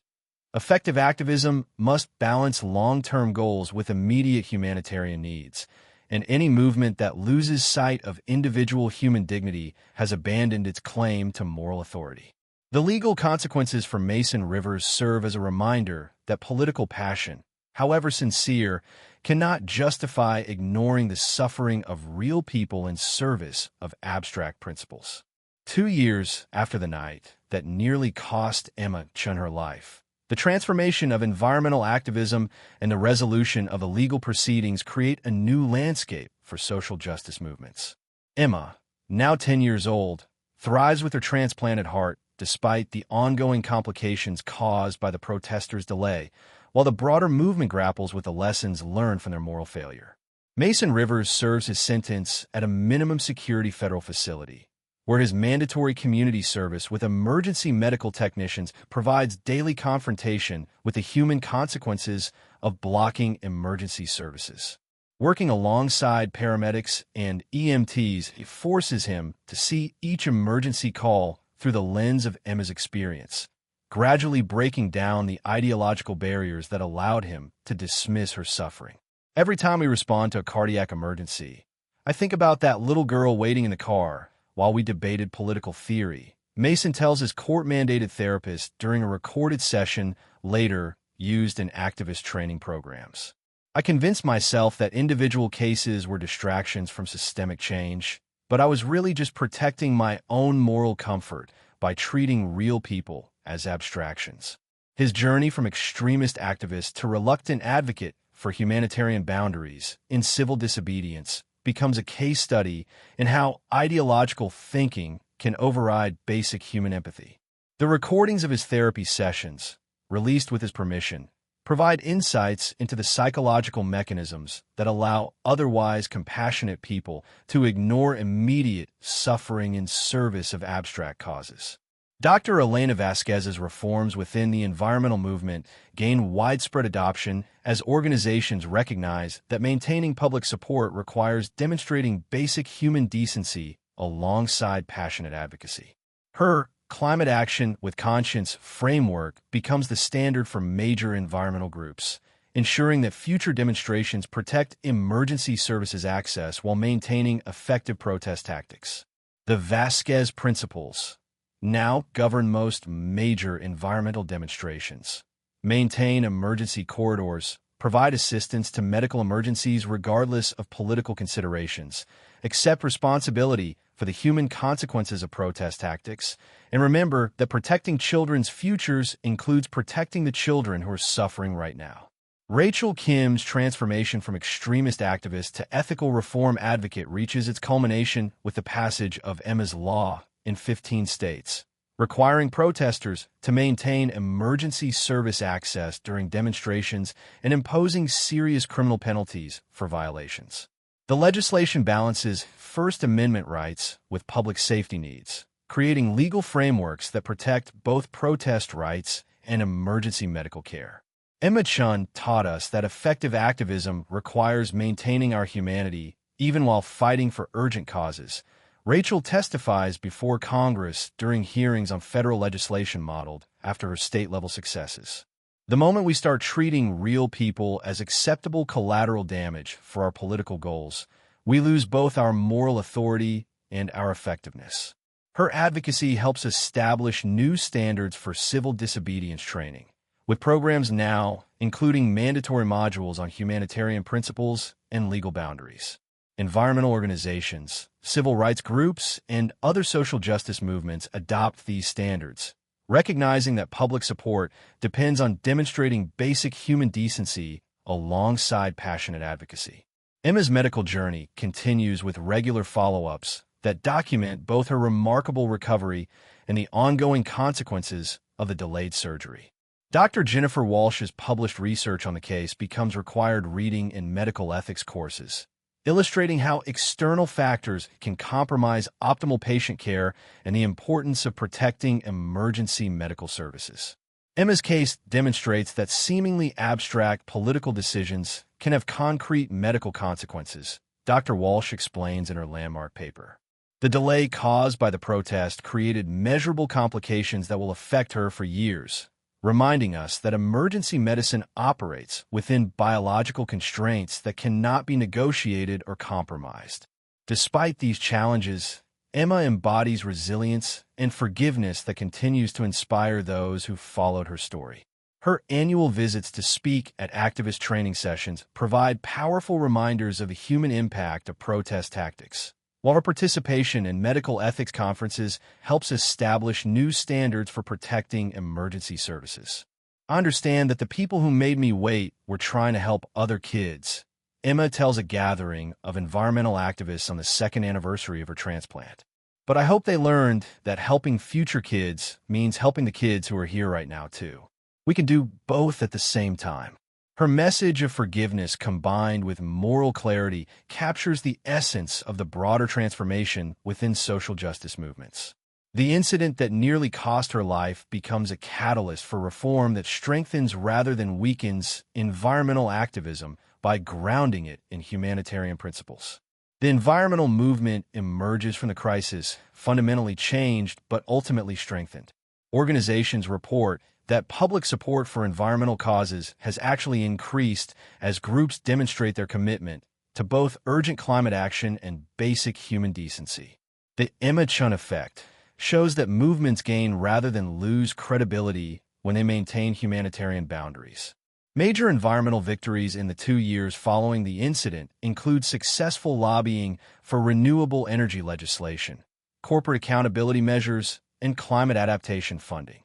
Speaker 1: Effective activism must balance long-term goals with immediate humanitarian needs, and any movement that loses sight of individual human dignity has abandoned its claim to moral authority. The legal consequences for Mason Rivers serve as a reminder that political passion, however sincere, cannot justify ignoring the suffering of real people in service of abstract principles. 2 years after the night that nearly cost Emma Chen her life, the transformation of environmental activism and the resolution of illegal proceedings create a new landscape for social justice movements. Emma, now 10 years old, thrives with her transplanted heart despite the ongoing complications caused by the protesters' delay, while the broader movement grapples with the lessons learned from their moral failure. Mason Rivers serves his sentence at a minimum security federal facility, where his mandatory community service with emergency medical technicians provides daily confrontation with the human consequences of blocking emergency services. Working alongside paramedics and EMTs, it forces him to see each emergency call through the lens of Emma's experience, gradually breaking down the ideological barriers that allowed him to dismiss her suffering. Every time we respond to a cardiac emergency, I think about that little girl waiting in the car while we debated political theory, Mason tells his court-mandated therapist during a recorded session later used in activist training programs. "I convinced myself that individual cases were distractions from systemic change, but I was really just protecting my own moral comfort by treating real people as abstractions." His journey from extremist activist to reluctant advocate for humanitarian boundaries in civil disobedience becomes a case study in how ideological thinking can override basic human empathy. The recordings of his therapy sessions, released with his permission, provide insights into the psychological mechanisms that allow otherwise compassionate people to ignore immediate suffering in service of abstract causes. Dr. Elena Vasquez's reforms within the environmental movement gain widespread adoption as organizations recognize that maintaining public support requires demonstrating basic human decency alongside passionate advocacy. Her Climate Action with Conscience framework becomes the standard for major environmental groups, ensuring that future demonstrations protect emergency services access while maintaining effective protest tactics. The Vasquez Principles now govern most major environmental demonstrations, maintain emergency corridors, provide assistance to medical emergencies regardless of political considerations, accept responsibility for the human consequences of protest tactics, and remember that protecting children's futures includes protecting the children who are suffering right now. Rachel Kim's transformation from extremist activist to ethical reform advocate reaches its culmination with the passage of Emma's Law in 15 states, requiring protesters to maintain emergency service access during demonstrations and imposing serious criminal penalties for violations. The legislation balances First Amendment rights with public safety needs, creating legal frameworks that protect both protest rights and emergency medical care. Emma Chen taught us that effective activism requires maintaining our humanity even while fighting for urgent causes. Rachel testifies before Congress during hearings on federal legislation modeled after her state-level successes. The moment we start treating real people as acceptable collateral damage for our political goals, we lose both our moral authority and our effectiveness. Her advocacy helps establish new standards for civil disobedience training, with programs now including mandatory modules on humanitarian principles and legal boundaries. Environmental organizations, civil rights groups, and other social justice movements adopt these standards, recognizing that public support depends on demonstrating basic human decency alongside passionate advocacy. Emma's medical journey continues with regular follow-ups that document both her remarkable recovery and the ongoing consequences of the delayed surgery. Dr. Jennifer Walsh's published research on the case becomes required reading in medical ethics courses, illustrating how external factors can compromise optimal patient care and the importance of protecting emergency medical services. Emma's case demonstrates that seemingly abstract political decisions can have concrete medical consequences, Dr. Walsh explains in her landmark paper. The delay caused by the protest created measurable complications that will affect her for years, reminding us that emergency medicine operates within biological constraints that cannot be negotiated or compromised. Despite these challenges, Emma embodies resilience and forgiveness that continues to inspire those who followed her story. Her annual visits to speak at activist training sessions provide powerful reminders of the human impact of protest tactics, while her participation in medical ethics conferences helps establish new standards for protecting emergency services. I understand that the people who made me wait were trying to help other kids, Emma tells a gathering of environmental activists on the second anniversary of her transplant. But I hope they learned that helping future kids means helping the kids who are here right now, too. We can do both at the same time. Her message of forgiveness combined with moral clarity captures the essence of the broader transformation within social justice movements. The incident that nearly cost her life becomes a catalyst for reform that strengthens rather than weakens environmental activism by grounding it in humanitarian principles. The environmental movement emerges from the crisis fundamentally changed but ultimately strengthened. Organizations report that public support for environmental causes has actually increased as groups demonstrate their commitment to both urgent climate action and basic human decency. The Emma Chen effect shows that movements gain rather than lose credibility when they maintain humanitarian boundaries. Major environmental victories in the 2 years following the incident include successful lobbying for renewable energy legislation, corporate accountability measures, and climate adaptation funding.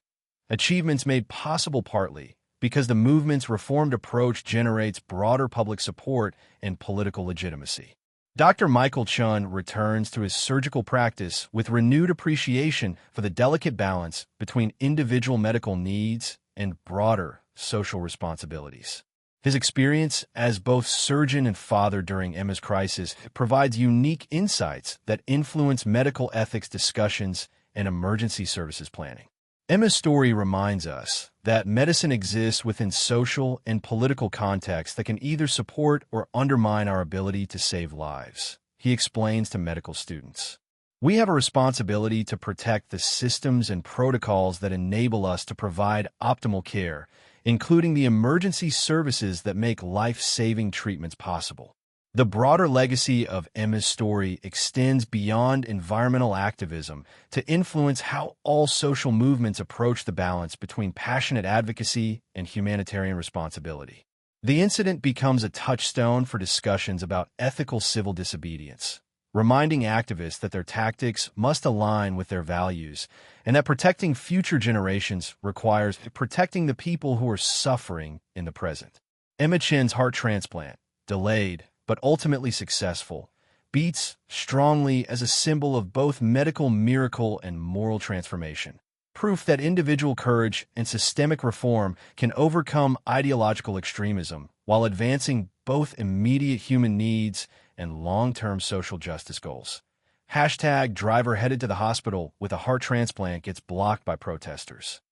Speaker 1: Achievements made possible partly because the movement's reformed approach generates broader public support and political legitimacy. Dr. Michael Chen returns to his surgical practice with renewed appreciation for the delicate balance between individual medical needs and broader social responsibilities. His experience as both surgeon and father during Emma's crisis provides unique insights that influence medical ethics discussions and emergency services planning. Emma's story reminds us that medicine exists within social and political contexts that can either support or undermine our ability to save lives, he explains to medical students. We have a responsibility to protect the systems and protocols that enable us to provide optimal care, including the emergency services that make life-saving treatments possible. The broader legacy of Emma's story extends beyond environmental activism to influence how all social movements approach the balance between passionate advocacy and humanitarian responsibility. The incident becomes a touchstone for discussions about ethical civil disobedience, reminding activists that their tactics must align with their values and that protecting future generations requires protecting the people who are suffering in the present. Emma Chen's heart transplant, delayed but ultimately successful, beats strongly as a symbol of both medical miracle and moral transformation, proof that individual courage and systemic reform can overcome ideological extremism while advancing both immediate human needs and long-term social justice goals. # driver headed to the hospital with a heart transplant gets blocked by protesters.